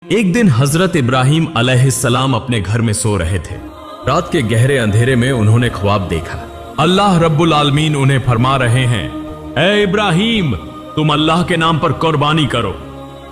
एक दिन हजरत इब्राहिम अलैहिस्सलाम अपने घर में सो रहे थे। रात के गहरे अंधेरे में उन्होंने ख्वाब देखा। अल्लाह रब्बुल आलमीन उन्हें फरमा रहे हैं, ए इब्राहिम, तुम अल्लाह के नाम पर कुर्बानी करो।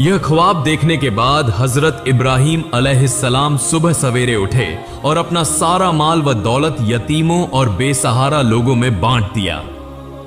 यह ख्वाब देखने के बाद हजरत इब्राहिम अलैहिस्सलाम सुबह सवेरे उठे और अपना सारा माल व दौलत यतीमों और बेसहारा लोगों में बांट दिया।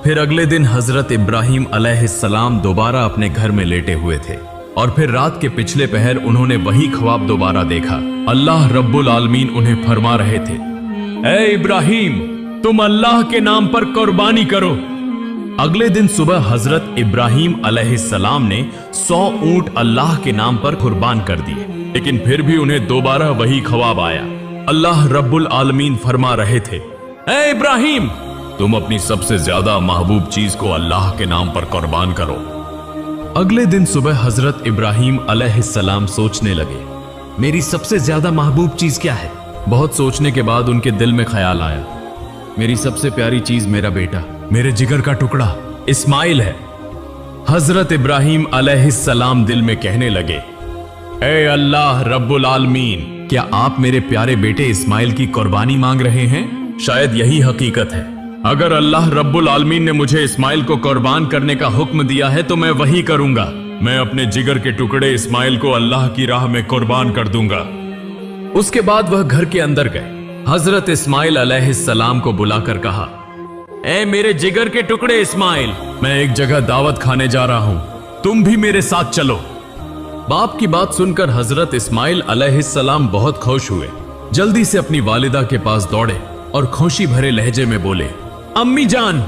फिर अगले दिन हजरत इब्राहिम अलैहिस्सलाम दोबारा अपने घर में लेटे हुए थे और फिर रात के पिछले पहर उन्होंने वही ख्वाब दोबारा देखा। अल्लाह रब्बुल आलमीन उन्हें फरमा रहे थे, ए इब्राहिम, तुम अल्लाह के नाम पर कुर्बानी करो। अगले दिन सुबह हजरत इब्राहिम अलैहिस्सलाम ने 100 ऊंट अल्लाह के नाम पर कुर्बान कर दिए, लेकिन फिर भी उन्हें दोबारा वही ख्वाब आया। अल्लाह रब्बुल आलमीन फरमा रहे थे, ए इब्राहिम, तुम अपनी सबसे ज्यादा महबूब चीज को अल्लाह के नाम पर कुर्बान करो। अगले दिन सुबह हजरत इब्राहिम अलैहिस्सलाम सोचने लगे, मेरी सबसे ज्यादा महबूब चीज क्या है। बहुत सोचने के बाद उनके दिल में ख्याल आया, मेरी सबसे प्यारी चीज मेरा बेटा, मेरे जिगर का टुकड़ा इस्माइल है। हजरत इब्राहिम अलैहिस्सलाम दिल में कहने लगे, ए अल्लाह रब्बुल आलमीन, क्या आप मेरे प्यारे बेटे इस्माइल की कुर्बानी मांग रहे हैं? शायद यही हकीकत है। अगर अल्लाह रब्बुल आलमीन ने मुझे इस्माइल को कुर्बान करने का हुक्म दिया है तो मैं वही करूंगा। मैं अपने जिगर के टुकड़े इस्माइल को अल्लाह की राह में कुर्बान कर दूंगा। उसके बाद वह घर के अंदर गए। हजरत इस्माइल अलैहिस्सलाम को बुलाकर कहा, ए मेरे जिगर के टुकड़े इस्माइल, मैं एक जगह दावत खाने जा रहा हूं, तुम भी मेरे साथ चलो। बाप की बात सुनकर हजरत इस्माइल अलैहिस्सलाम बहुत खुश हुए। जल्दी से अपनी वालिदा के पास दौड़े और खुशी भरे लहजे में बोले, अम्मी जान,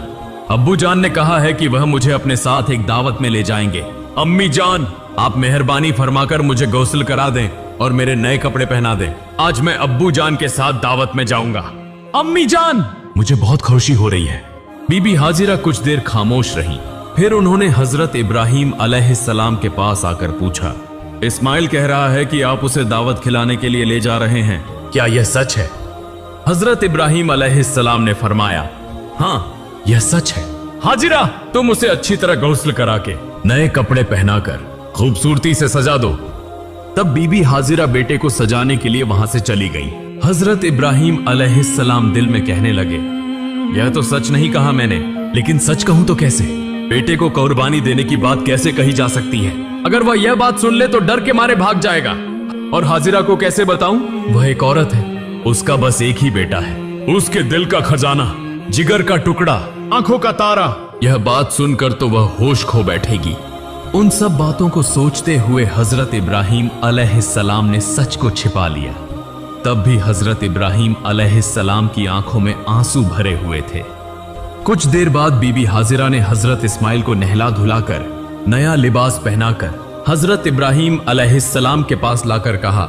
अब्बू जान ने कहा है कि वह मुझे अपने साथ एक दावत में ले जाएंगे। अम्मी जान, आप मेहरबानी फरमाकर मुझे गौसल करा दें और मेरे नए कपड़े पहना दें। आज मैं अब्बू जान के साथ दावत में जाऊंगा। अम्मी जान, मुझे बहुत खुशी हो रही है। बीबी हाजिरा कुछ देर खामोश रही। फिर उन्होंने हजरत इब्राहिम अलैहिस्सलाम के पास आकर पूछा, इस्माइल कह रहा है कि आप उसे दावत खिलाने के लिए ले जा रहे हैं, क्या यह सच है? हजरत इब्राहिम अलैहिस्सलाम ने फरमाया, हाँ यह सच है। हाजिरा, तुम उसे अच्छी तरह गौसल करा के नए कपड़े पहनाकर खूबसूरती से सजा दो। तब बीबी हाजिरा बेटे को सजाने के लिए वहां से चली गई। हजरत इब्राहिम अलैहिस्सलाम दिल में कहने लगे, यह तो सच नहीं कहा मैंने, लेकिन सच कहूं तो कैसे? बेटे को कुर्बानी देने की बात कैसे कही जा सकती है? अगर वह यह बात सुन ले तो डर के मारे भाग जाएगा। और हाजिरा को कैसे बताऊं? वह एक औरत है, उसका बस एक ही बेटा है, उसके दिल का खजाना, जिगर का टुकड़ा, आंखों का तारा। यह बात सुनकर तो वह होश खो बैठेगी। उन सब बातों को सोचते हुए हजरत इब्राहिम अलैहिस्सलाम ने सच को छिपा लिया। तब भी हजरत इब्राहिम अलैहिस्सलाम की आंखों में आंसू भरे हुए थे। कुछ देर बाद बीबी हाजिरा ने हजरत इस्माइल को नहला धुलाकर नया लिबास पहनाकर हजरत इब्राहिम अलैहिस्सलाम के पास लाकर कहा,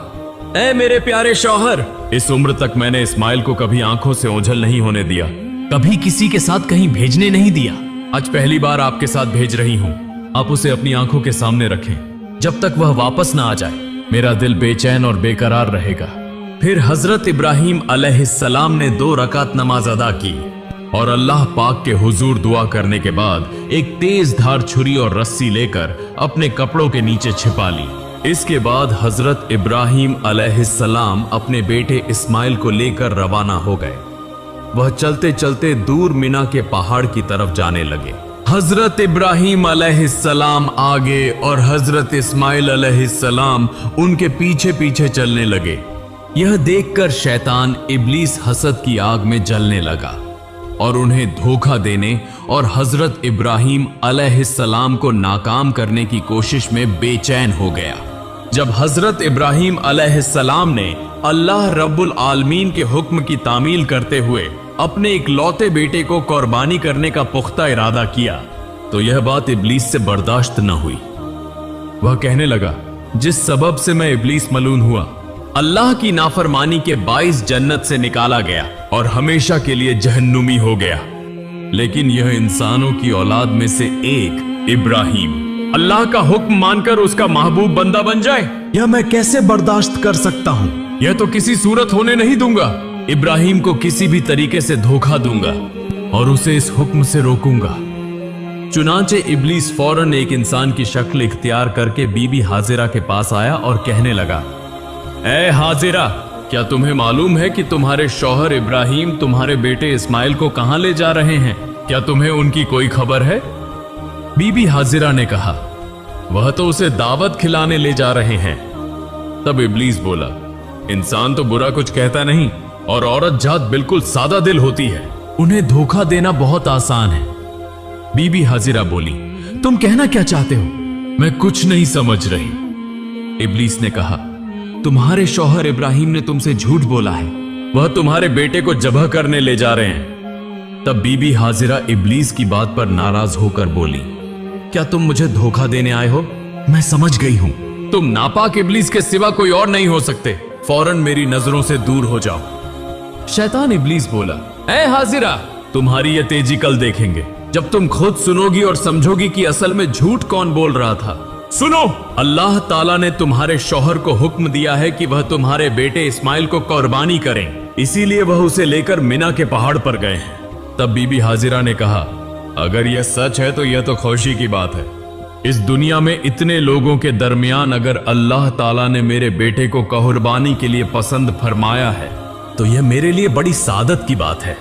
ए मेरे प्यारे शौहर, इस उम्र तक मैंने इस्माइल को कभी आंखों से ओझल नहीं होने दिया, कभी किसी के साथ कहीं भेजने नहीं दिया। आज पहली बार आपके साथ भेज रही हूं। आप उसे अपनी आंखों के सामने रखें। जब तक वह वापस ना आ जाए मेरा दिल बेचैन और बेकरार रहेगा। फिर हजरत इब्राहिम अलैहिस्सलाम ने 2 रकात नमाज अदा की और अल्लाह पाक के हुजूर दुआ करने के बाद एक तेज धार छुरी और रस्सी लेकर अपने कपड़ों के नीचे छिपा ली। इसके बाद हजरत इब्राहिम अलैहिस्सलाम अपने बेटे इस्माइल को लेकर रवाना हो गए। वह चलते चलते दूर मिना के पहाड़ की तरफ जाने लगे। हजरत इब्राहिम अलैहिस्सलाम आगे और हजरत इस्माइल अलैहिस्सलाम उनके पीछे पीछे चलने लगे। यह देखकर शैतान इब्लीस हसद की आग में जलने लगा और उन्हें धोखा देने और हजरत इब्राहिम अलैहिस्सलाम को नाकाम करने की कोशिश में बेचैन हो गया। जब हजरत इब्राहिम अलैहिस्सलाम ने अल्लाह रब्बुल आलमीन के हुक्म की तामील करते हुए अपने इकलौते बेटे को कुर्बानी करने का पुख्ता इरादा किया तो यह बात इब्लीस से बर्दाश्त न हुई। वह कहने लगा, जिस सबब से मैं इब्लीस मलून हुआ, अल्लाह की नाफरमानी के 22 जन्नत से निकाला गया और हमेशा के लिए जहन्नुमी हो गया। लेकिन यह इंसानों की औलाद में से एक इब्राहिम अल्लाह का हुक्म मानकर उसका महबूब बंदा बन जाए, यह मैं कैसे बर्दाश्त कर सकता हूं? यह तो किसी सूरत होने नहीं दूंगा। इब्राहिम को किसी भी तरीके से धोखा दूंगा और उसे इस हुक्म से रोकूंगा। चुनाचे इब्लीस फौरन एक इंसान की शक्ल इख्तियार करके बीबी हाजिरा के पास आया और कहने लगा, ए हाजिरा, क्या तुम्हें मालूम है कि तुम्हारे शौहर इब्राहिम तुम्हारे बेटे इस्माइल को कहां ले जा रहे हैं? क्या तुम्हें उनकी कोई खबर है? बीबी हाजिरा ने कहा, वह तो उसे दावत खिलाने ले जा रहे हैं। तब इब्लीस बोला, इंसान तो बुरा कुछ कहता नहीं और औरत जात बिल्कुल सादा दिल होती है, उन्हें धोखा देना बहुत आसान है। बीबी हाजिरा बोली, तुम कहना क्या चाहते हो? मैं कुछ नहीं समझ रही। इब्लीस ने कहा, तुम्हारे शौहर इब्राहिम ने तुमसे झूठ बोला है, वह तुम्हारे बेटे को जबह करने ले जा रहे हैं। तब बीबी हाजिरा इब्लीस की बात पर नाराज होकर बोली, क्या तुम मुझे धोखा देने आए हो? मैं समझ गई हूं, तुम नापाक इब्लीस के सिवा कोई और नहीं हो सकते, फौरन मेरी नजरों से दूर हो जाओ। शैतान इब्लीस बोला, ए हाजिरा, तुम्हारी ये तेजी कल देखेंगे, जब तुम खुद सुनोगी और समझोगी कि असल में झूठ कौन बोल रहा था। सुनो, अल्लाह ताला ने तुम्हारे शौहर को हुक्म दिया है कि वह तुम्हारे बेटे इस्माइल को कुर्बानी करें, इसीलिए वह उसे लेकर मिना के पहाड़ पर गए हैं। तब बीबी हाजिरा ने कहा, अगर यह सच है तो यह तो खुशी की बात है। इस दुनिया में इतने लोगों के दरमियान अगर अल्लाह ताला ने मेरे बेटे को कुर्बानी के लिए पसंद फरमाया है तो यह मेरे लिए बड़ी सादत की बात है।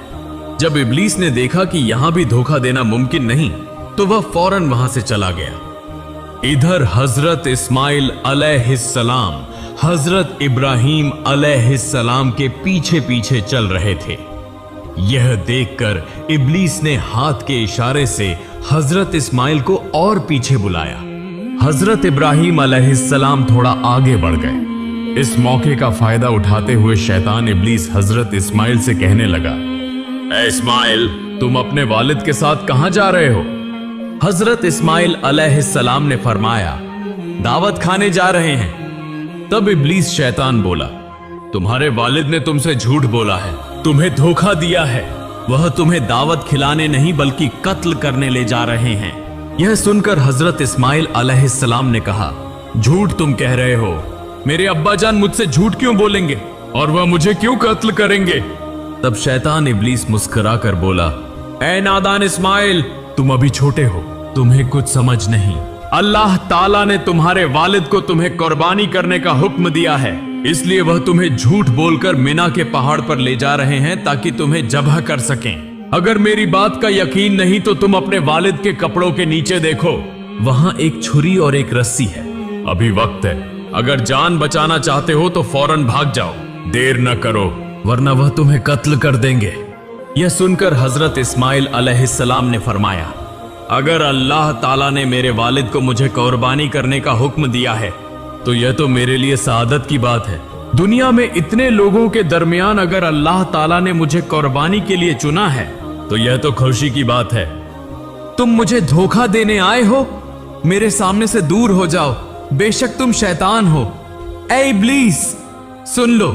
जब इब्लीस ने देखा कि यहां भी धोखा देना मुमकिन नहीं तो वह फौरन वहां से चला गया। इधर हजरत इस्माइल अलैहिस्सलाम हजरत इब्राहिम अलैहिस्सलाम के पीछे पीछे चल रहे थे। यह देखकर इब्लीस ने हाथ के इशारे से हजरत इस्माइल को और पीछे बुलाया। हजरत इब्राहिम अलैहिस्सलाम थोड़ा आगे बढ़ गए। इस मौके का फायदा उठाते हुए शैतान इब्लीस हजरत इस्माइल से कहने लगा, ए इस्माइल, तुम अपने वालिद के साथ कहां जा रहे हो? हजरत इस्माइल अलैहिस्सलाम ने फरमाया, दावत खाने जा रहे हैं। तब इब्लीस शैतान बोला, तुम्हारे वालिद ने तुमसे झूठ बोला है, तुम्हें धोखा दिया है, वह तुम्हें दावत खिलाने नहीं बल्कि कत्ल करने ले जा रहे हैं। यह सुनकर हजरत इस्माइल अलैहिस्सलाम ने कहा, झूठ तुम कह रहे हो, मेरे अब्बा जान मुझसे झूठ क्यों बोलेंगे और वह मुझे क्यों कत्ल करेंगे? तब शैतान इब्लीस मुस्कुरा कर बोला, ए नादान इस्माइल, तुम अभी छोटे हो, तुम्हें कुछ समझ नहीं। अल्लाह ताला ने तुम्हारे वालिद को तुम्हें कुर्बानी करने का हुक्म दिया है, इसलिए वह तुम्हें झूठ बोलकर मिना के पहाड़ पर ले जा रहे हैं ताकि तुम्हें जबह कर सकें। अगर मेरी बात का यकीन नहीं तो तुम अपने वालिद के कपड़ों के नीचे देखो, वहां एक छुरी और एक रस्सी है। अभी वक्त है, अगर जान बचाना चाहते हो तो फौरन भाग जाओ, देर न करो वरना वह तुम्हें कत्ल कर देंगे। यह सुनकर हजरत इस्माइल अलैहिस्सलाम ने फरमाया, अगर अल्लाह ताला ने मेरे वालिद को मुझे कुर्बानी करने का हुक्म दिया है तो यह तो मेरे लिए सादत की बात है। दुनिया में इतने लोगों के दरमियान अगर अल्लाह ताला ने मुझे कुर्बानी के लिए चुना है तो यह तो खुशी की बात है। तुम मुझे धोखा देने आए हो, मेरे सामने से दूर हो जाओ, बेशक तुम शैतान हो। ए इब्लीस, सुन लो,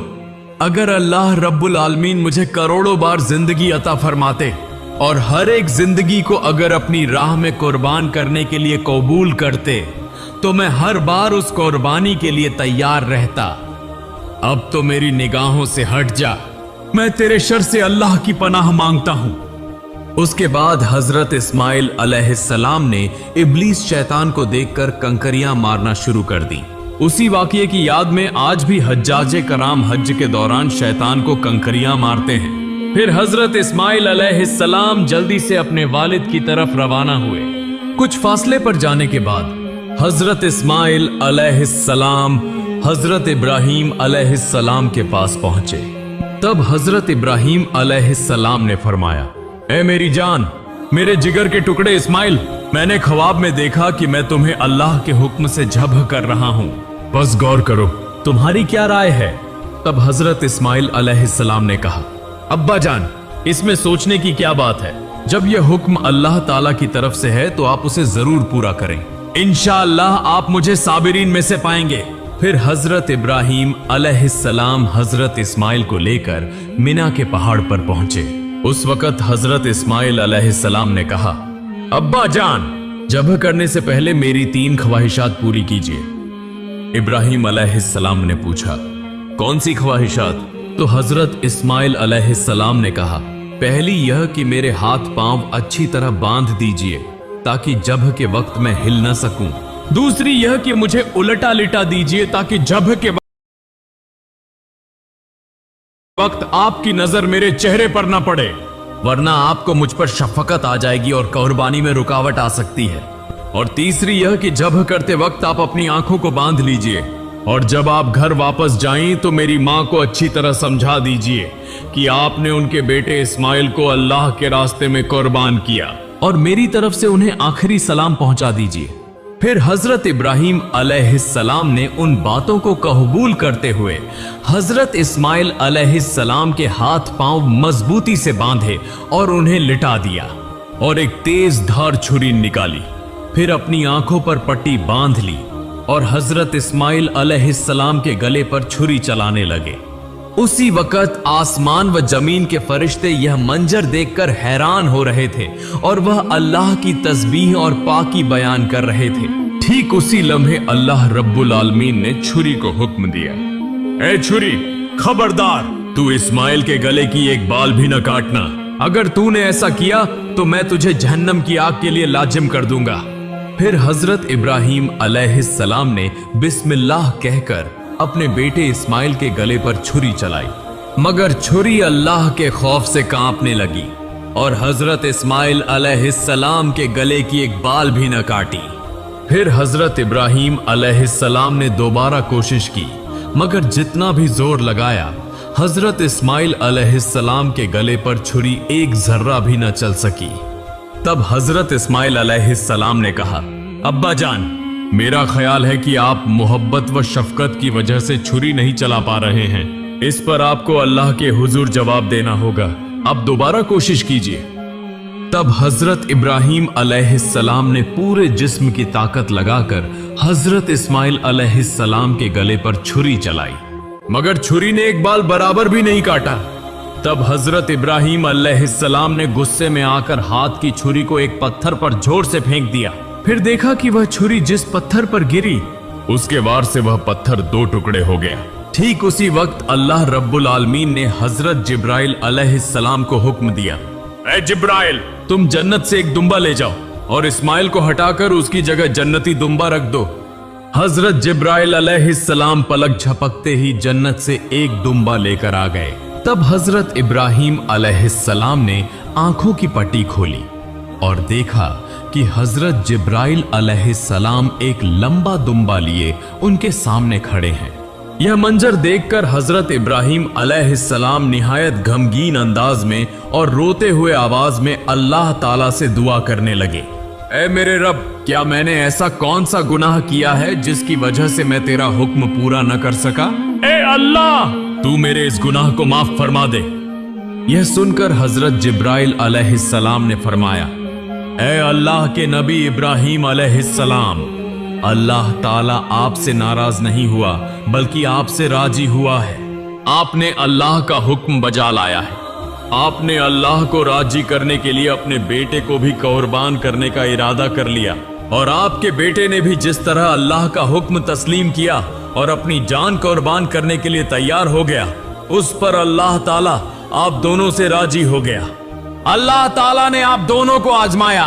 अगर अल्लाह रब्बुल आलमीन मुझे करोड़ों बार जिंदगी अता फरमाते और हर एक जिंदगी को अगर अपनी राह में कुर्बान करने के लिए कबूल करते तो मैं हर बार उस कुर्बानी के लिए तैयार रहता। अब तो मेरी निगाहों से हट जा, मैं तेरे शर से अल्लाह की पनाह मांगता हूं। उसके बाद हजरत इस्माइल अलैहिस्सलाम ने इब्लीस शैतान को देखकर कंकरियां मारना शुरू कर दी। उसी वाकये की याद में आज भी हज्जाजे कराम हज के दौरान शैतान को कंकरियां मारते हैं। फिर हजरत इस्माइल अलैहिस्सलाम जल्दी से अपने वालिद की तरफ रवाना हुए। कुछ फासले पर जाने के बाद हजरत इस्माइल अलैहिस्सलाम हजरत इब्राहिम अलैहिस्सलाम के पास पहुंचे। तब हजरत इब्राहिम अलैहिस्सलाम ने फरमाया, ए मेरी जान, मेरे जिगर के टुकड़े इस्माइल, मैंने ख्वाब में देखा कि मैं तुम्हें अल्लाह के हुक्म से जब्ह कर रहा हूं, बस गौर करो, तुम्हारी क्या राय है? तब हजरत इस्माइल अलैहिस्सलाम ने कहा, अब्बा जान, इसमें सोचने की क्या बात है? जब यह हुक्म अल्लाह ताला की तरफ से है तो आप उसे जरूर पूरा करें, इंशाअल्लाह आप मुझे साबिरीन में से पाएंगे। फिर हजरत इब्राहिम अलैहिस्सलाम हजरत इस्माइल को लेकर मिना के पहाड़ पर पहुंचे। उस वक्त हजरत इस्माइल अलैहिस्सलाम ने कहा, अब्बा जान, जब्ह करने से पहले मेरी 3 ख्वाहिशात पूरी कीजिए। इब्राहिम अलैहिस्सलाम ने पूछा, कौन सी ख्वाहिशात? तो हजरत इस्माइल अलैहिस्सलाम ने कहा, पहली यह कि मेरे हाथ पांव अच्छी तरह बांध दीजिए ताकि जब के वक्त मैं हिल न सकूं। दूसरी यह कि मुझे उलटा लिटा दीजिए ताकि जब के वक्त आपकी नजर मेरे चेहरे पर न पड़े, वरना आपको मुझ पर शफकत आ जाएगी और कुर्बानी में रुकावट आ सकती है। और तीसरी यह कि जब करते वक्त आप अपनी आंखों को बांध लीजिए और जब आप घर वापस जाएं तो मेरी मां को अच्छी तरह समझा दीजिए कि आपने उनके बेटे इस्माइल को अल्लाह के रास्ते में कुर्बान किया, और मेरी तरफ से उन्हें आखिरी सलाम पहुंचा दीजिए। फिर हजरत इब्राहिम अलैहिस्सलाम ने उन बातों को कबूल करते हुए हजरत इस्माइल अलैहिस्सलाम के हाथ पांव मजबूती से बांधे और उन्हें लिटा दिया और एक तेज धार छुरी निकाली। फिर अपनी आंखों पर पट्टी बांध ली और हजरत इस्माइल अलैहिस्सलाम के गले पर छुरी चलाने लगे। उसी वक्त आसमान व जमीन के फरिश्ते यह मंजर देखकर हैरान हो रहे थे और वह अल्लाह की तस्बीह और पाकी बयान कर रहे थे। ठीक उसी लम्हे अल्लाह रब्बुल आलमीन ने छुरी को हुक्म दिया, ए छुरी, खबरदार, तू इस्माइल के गले की एक बाल भी न काटना। अगर तूने ऐसा किया तो मैं तुझे जहन्नम की आग के लिए लाजिम कर दूंगा। फिर हजरत इब्राहिम अलैहिस्सलाम ने बिस्मिल्लाह कहकर अपने बेटे इस्माइल के गले पर छुरी चलाई, मगर छुरी अल्लाह के खौफ से कांपने लगी और हजरत इस्माइल अलैहिस्सलाम के गले की एक बाल भी न काटी। फिर हजरत इब्राहिम अलैहिस्सलाम ने दोबारा कोशिश की, मगर जितना भी जोर लगाया हजरत इस्माइल अलैहिस्सलाम के गले पर छुरी एक जर्रा भी न चल सकी। तब हजरत इस्माइल अलैहिस्सलाम ने कहा, अब्बा जान, मेरा ख्याल है कि आप मोहब्बत व शफकत की वजह से छुरी नहीं चला पा रहे हैं। इस पर आपको अल्लाह के हुजूर जवाब देना होगा। अब दोबारा कोशिश कीजिए। तब हजरत इब्राहिम अलैहिस्सलाम ने पूरे जिस्म की ताकत लगाकर हजरत इस्माइल अलैहिस्सलाम के गले पर छुरी चलाई, मगर छुरी ने एक बाल बराबर भी नहीं काटा। तब हजरत इब्राहिम अलैहिस्सलाम ने गुस्से में आकर हाथ की छुरी को एक पत्थर पर जोर से फेंक दिया। फिर देखा कि वह छुरी जिस पत्थर पर गिरी उसके वार से वह पत्थर दो टुकड़े हो गया। ठीक उसी वक्त अल्लाह रब्बुल आलमीन ने हजरत जिब्राइल अलैहिस्सलाम को हुक्म दिया, ए जिब्राइल, तुम जन्नत से एक दुम्बा ले जाओ और इस्माइल को हटाकर उसकी जगह जन्नती दुम्बा रख दो। हजरत जिब्राइल अलैहिस्सलाम पलक झपकते ही जन्नत से एक दुम्बा लेकर आ गए। तब हजरत इब्राहिम अलैहिस्सलाम ने आंखों की पट्टी खोली और देखा कि हजरत जिब्राइल अलैहिस्सलाम एक लंबा दुम्बा लिए उनके सामने खड़े हैं। यह मंजर देखकर हजरत इब्राहिम अलैहिस्सलाम निहायत गमगीन अंदाज में और रोते हुए आवाज में अल्लाह ताला से दुआ करने लगे, ऐ मेरे रब, क्या मैंने ऐसा कौन सा गुनाह किया है जिसकी वजह से मैं तेरा हुक्म पूरा न कर सका? ए अल्लाह, तू मेरे इस गुनाह को माफ फरमा दे। यह सुनकर हजरत जिब्राइल अलैहिस्सलाम ने फरमाया, ऐ अल्लाह के नबी इब्राहिम अलैहिस्सलाम, अल्लाह ताला आपसे नाराज नहीं हुआ बल्कि आपसे राजी हुआ है। आपने अल्लाह का हुक्म बजा लाया है। आपने अल्लाह को राजी करने के लिए अपने बेटे को भी कुर्बान करने का इरादा कर लिया, और आपके बेटे ने भी जिस तरह अल्लाह का हुक्म तस्लीम किया और अपनी जान कुर्बान करने के लिए तैयार हो गया, उस पर अल्लाह ताला आप दोनों से राजी हो गया। अल्लाह ताला ने आप दोनों को आजमाया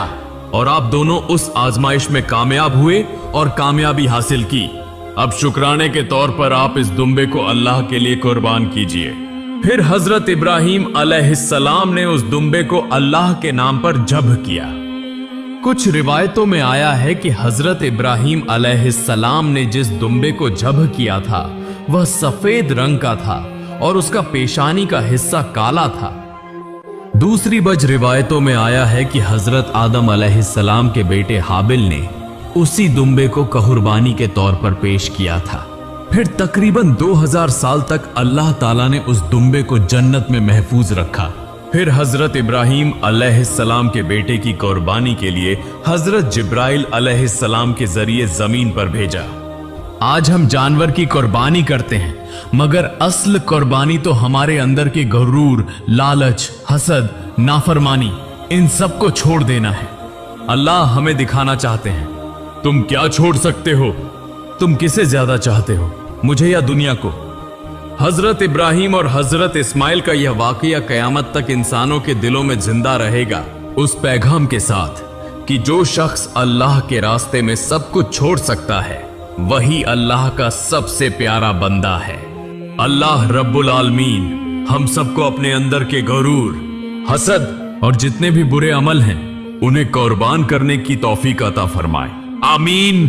और आप दोनों उस आजमाइश में कामयाब हुए और कामयाबी हासिल की। अब शुक्राने के तौर पर आप इस दुम्बे को अल्लाह के लिए कुर्बान कीजिए। फिर हजरत इब्राहिम अलैहिस्सलाम ने उस दुम्बे को अल्लाह के नाम पर ज़ब्ह किया। कुछ रिवायतों में आया है कि हजरत इब्राहिम अलैहिस्सलाम ने जिस दुम्बे को ज़ब्ह किया था वह सफेद रंग का था और उसका पेशानी का हिस्सा काला था। दूसरी बज रिवायतों में आया है कि हजरत आदम अलैहिस्सलाम के बेटे हाबिल ने उसी दुम्बे को कुर्बानी के तौर पर पेश किया था। फिर तकरीबन 2000 साल तक अल्लाह ताला ने उस दुम्बे को जन्नत में महफूज रखा। फिर हजरत इब्राहिम अलैहिस्सलाम के बेटे की कुर्बानी के लिए हजरत जिब्राइल अलैहिस्सलाम के जरिए जमीन पर भेजा। आज हम जानवर की कुर्बानी करते हैं, मगर असल कुर्बानी तो हमारे अंदर के गुरूर, लालच, हसद, नाफरमानी, इन सब को छोड़ देना है। अल्लाह हमें दिखाना चाहते हैं, तुम क्या छोड़ सकते हो? तुम किसे ज्यादा चाहते हो, मुझे या दुनिया को? हजरत इब्राहिम और हजरत इस्माइल का यह वाकया कयामत तक इंसानों के दिलों में जिंदा रहेगा, उस पैगाम के साथ कि जो शख्स अल्लाह के रास्ते में सब कुछ छोड़ सकता है वही अल्लाह का सबसे प्यारा बंदा है। अल्लाह रब्बुल आलमीन हम सबको अपने अंदर के गरूर, हसद और जितने भी बुरे अमल हैं उन्हें कुर्बान करने की तौफीक अता फरमाए। आमीन।